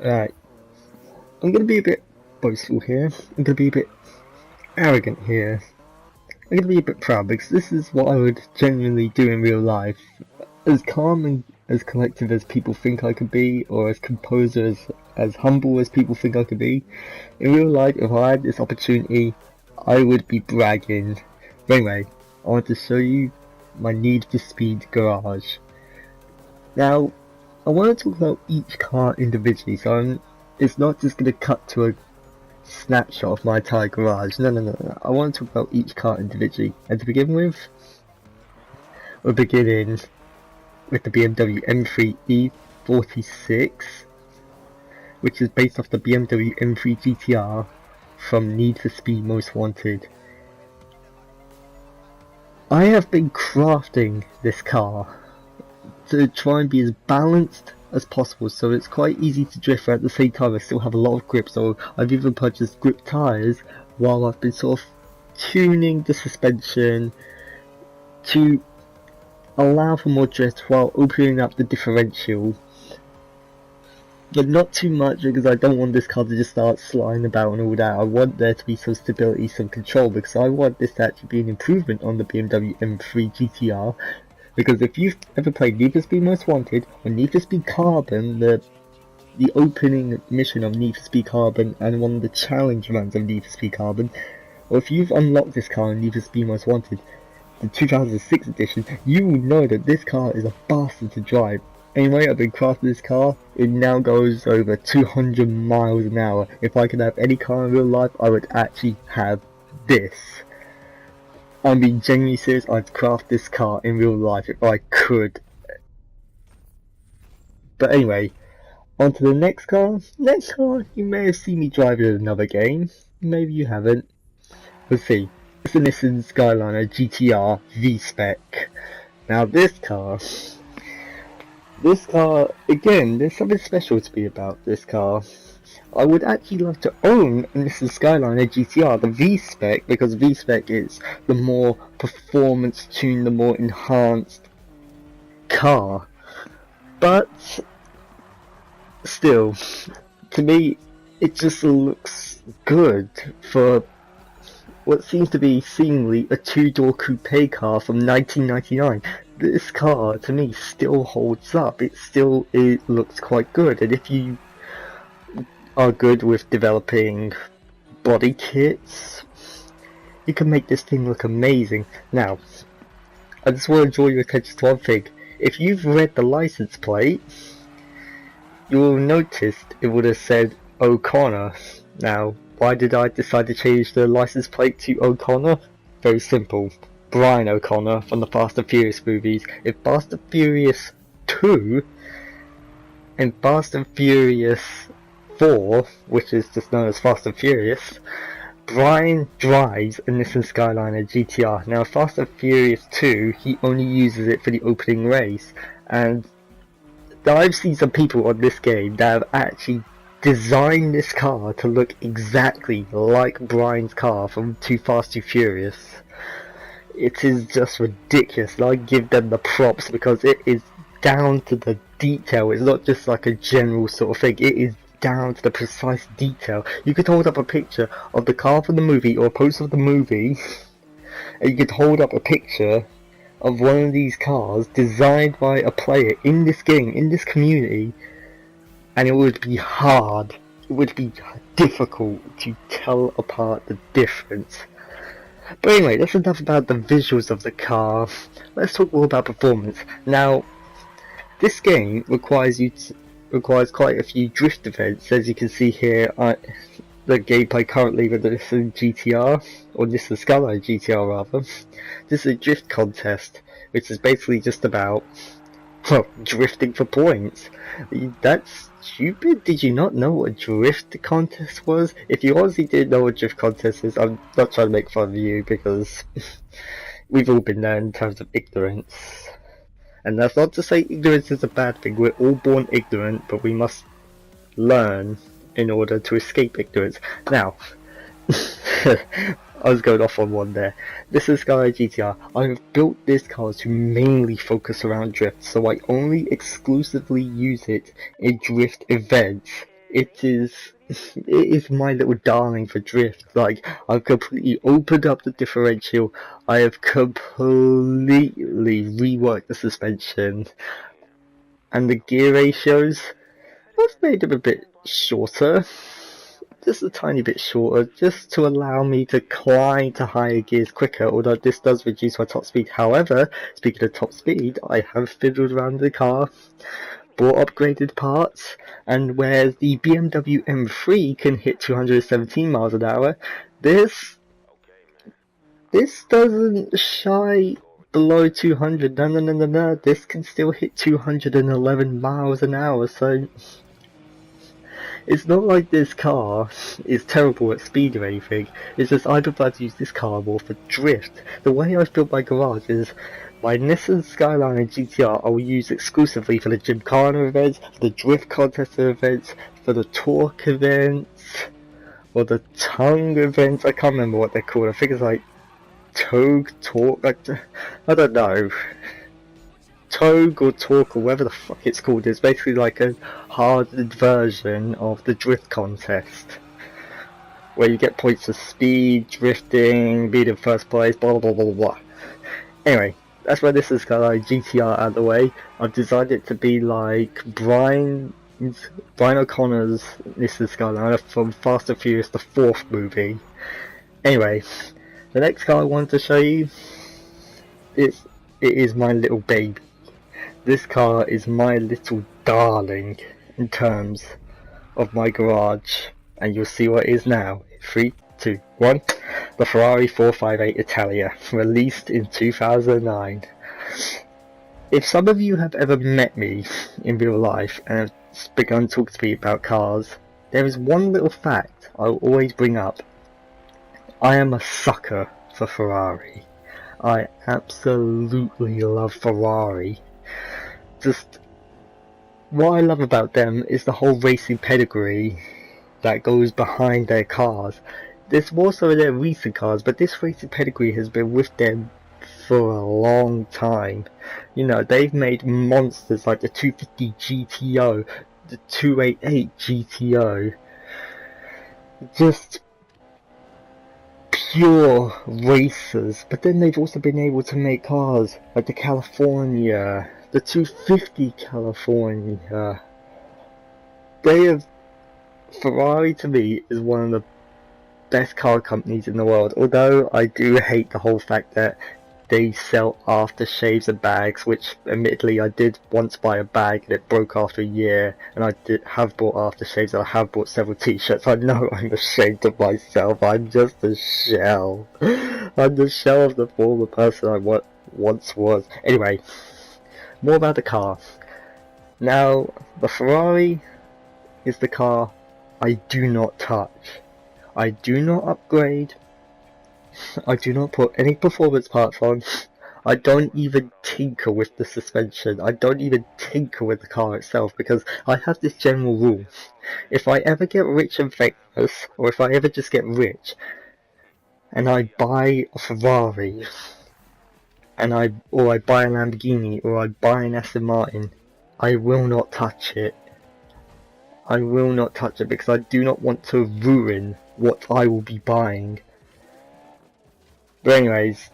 Right, I'm gonna be a bit boastful here. I'm gonna be a bit arrogant here. I'm gonna be a bit proud because this is what I would genuinely do in real life. As calm and as collective as people think I could be, or as composed as humble as people think I could be, in real life, if I had this opportunity, I would be bragging. But anyway, I want to show you my Need for Speed garage. Now, I want to talk about each car individually, so it's not just going to cut to a snapshot of my entire garage. No. I want to talk about each car individually. And to begin with, we're beginning with the BMW M3 E46, which is based off the BMW M3 GTR from Need for Speed Most Wanted. I have been crafting this car to try and be as balanced as possible, so it's quite easy to drift, but at the same time I still have a lot of grip. So I've even purchased grip tyres while I've been sort of tuning the suspension to allow for more drift while opening up the differential, but not too much because I don't want this car to just start sliding about and all that. I want there to be some stability, some control, because I want this to actually be an improvement on the BMW M3 GTR. Because if you've ever played Need for Speed Most Wanted or Need for Speed Carbon, the opening mission of Need for Speed Carbon and one of the challenge runs of Need for Speed Carbon, or if you've unlocked this car in Need for Speed Most Wanted, the 2006 edition, you will know that this car is a bastard to drive. Anyway, I've been crafting this car. It now goes over 200 miles an hour. If I could have any car in real life, I would actually have this. I'm being genuinely serious. I'd craft this car in real life if I could. But anyway, on to the next car. Next car, you may have seen me driving in another game. Maybe you haven't. Let's see. It's the Nissan Skyliner GTR V-Spec. Now this car, again, there's something special to me about this car. I would actually love to own a Nissan Skyliner GTR, the V-Spec, because V-Spec is the more performance tuned, the more enhanced car. But still, to me, it just looks good for what seems to be seemingly a two-door coupe car from 1999. This car, to me, still holds up. It looks quite good, and if you are good with developing body kits, you can make this thing look amazing. Now, I just want to draw your attention to one thing. If you've read the license plate, you will notice it would have said O'Connor. Now, why did I decide to change the license plate to O'Connor? Very simple. Brian O'Connor from the Fast and Furious movies. In Fast and Furious 2 and Fast and Furious 4, which is just known as Fast and Furious, Brian drives a Nissan Skyliner GTR. Now, Fast and Furious 2, he only uses it for the opening race, and I've seen some people on this game that have actually designed this car to look exactly like Brian's car from Too Fast Too Furious. It is just ridiculous, and I give them the props because it is down to the detail. It's not just like a general sort of thing, it is down to the precise detail. You could hold up a picture of the car from the movie or a poster of the movie, and you could hold up a picture of one of these cars designed by a player in this game, in this community, and it would be hard, it would be difficult to tell apart the difference. But anyway, that's enough about the visuals of the car. Let's talk more about performance. Now, this game requires quite a few drift events. As you can see here, the gameplay currently with the Nissan GTR, or Nissan Skyliner GTR rather. This is a drift contest, which is basically just about, well, drifting for points. That's stupid. Did you not know what a drift contest was? If you honestly didn't know what a drift contest is, I'm not trying to make fun of you, because we've all been there in terms of ignorance. And that's not to say ignorance is a bad thing. We're all born ignorant, but we must learn in order to escape ignorance. Now, I was going off on one there. This is Skyliner GTR. I have built this car to mainly focus around drift, so I only exclusively use it in drift events. it is my little darling for drift. Like, I've completely opened up the differential, I have completely reworked the suspension, and the gear ratios, I've made them a bit shorter, just a tiny bit shorter, just to allow me to climb to higher gears quicker, although this does reduce my top speed. However, speaking of top speed, I have fiddled around the car, bought upgraded parts, and whereas the BMW M3 can hit 217 miles an hour, this doesn't shy below 200. No, this can still hit 211 miles an hour, so it's not like this car is terrible at speed or anything. It's just I prefer to use this car more for drift. The way I've built my garage is my Nissan Skyline and GTR I will use exclusively for the Gymkhana events, for the drift contest events, for the torque events, or the tongue events. I can't remember what they're called. I think it's like Togue, Torque, I don't know. Togue or Torque or whatever the fuck it's called. It's basically like a hardened version of the drift contest, where you get points for speed, drifting, being in first place, blah blah blah blah. Anyway, that's where this is got like GTR out of the way. I've designed it to be like Brian O'Connor's Nissan Skyline from Fast and Furious, the 4th movie. Anyway, the next car I wanted to show you, it is my little baby. This car is my little darling in terms of my garage, and you'll see what it is now. 3, 2, 1. The Ferrari 458 Italia, released in 2009. If some of you have ever met me in real life and have begun talking to me about cars, there is one little fact I'll always bring up. I am a sucker for Ferrari. I absolutely love Ferrari. Just what I love about them is the whole racing pedigree that goes behind their cars. There's more so in their recent cars, but this racing pedigree has been with them for a long time. You know, they've made monsters like the 250 GTO, the 288 GTO. Just pure racers. But then they've also been able to make cars like the California, the 250 California. Ferrari to me is one of the best car companies in the world, although I do hate the whole fact that they sell aftershaves and bags, which admittedly I did once buy a bag and it broke after a year, and I have bought aftershaves and I have bought several t-shirts. I know I'm ashamed of myself. I'm just a shell. I'm the shell of the former person I once was. Anyway, more about the car. Now, the Ferrari is the car I do not touch. I do not upgrade. I do not put any performance parts on. I don't even tinker with the suspension. I don't even tinker with the car itself, because I have this general rule. If I ever get rich and famous, or if I ever just get rich, and I buy a Ferrari, or I buy a Lamborghini, or I buy an Aston Martin, I will not touch it. I will not touch it because I do not want to ruin what I will be buying. But anyways,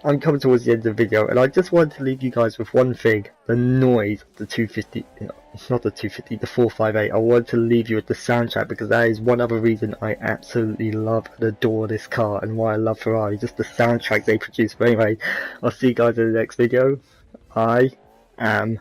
I'm coming towards the end of the video, and I just wanted to leave you guys with one thing: the noise of the 250, not the 250, the 458. I wanted to leave you with the soundtrack, because that is one other reason I absolutely love and adore this car, and why I love Ferrari, just the soundtrack they produce. But anyway, I'll see you guys in the next video. I am